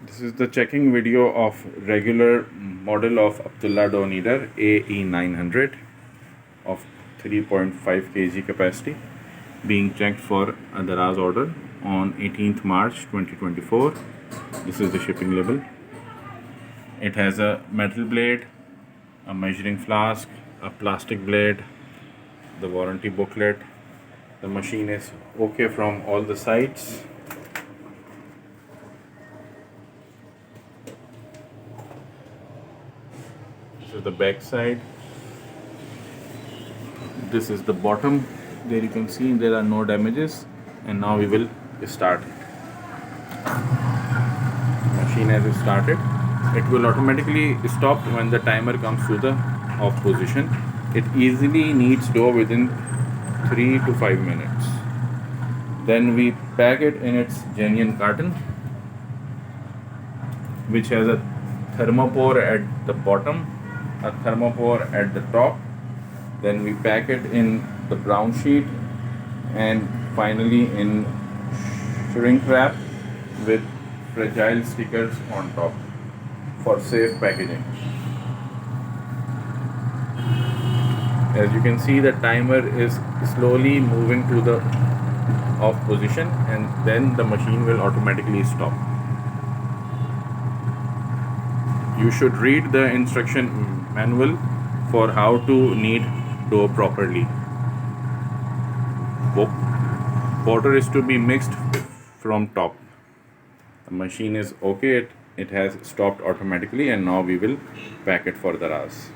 This is the checking video of regular model of Abdullah door kneader AE900 of 3.5 kg capacity being checked for a Daraz order on 18th March 2024. This is the shipping label. It has a metal blade, a measuring flask, a plastic blade, the warranty booklet. The machine is okay from all the sides. This is the back side. This is the bottom. There you can see there are no damages. And now we will start. Machine has started. It will automatically stop when the timer comes to the off position. It easily kneads dough within 3 to 5 minutes. Then we pack it in its genuine carton, which has a thermopore at the bottom, a thermopore at the top. Then we pack it in the brown sheet and finally in shrink wrap with fragile stickers on top for safe packaging. As you can see, the timer is slowly moving to the off position and then the machine will automatically stop. You should read the instruction manual for how to knead dough properly. Water is to be mixed from top. The machine is okay, it has stopped automatically, and now we will pack it for the Daraz.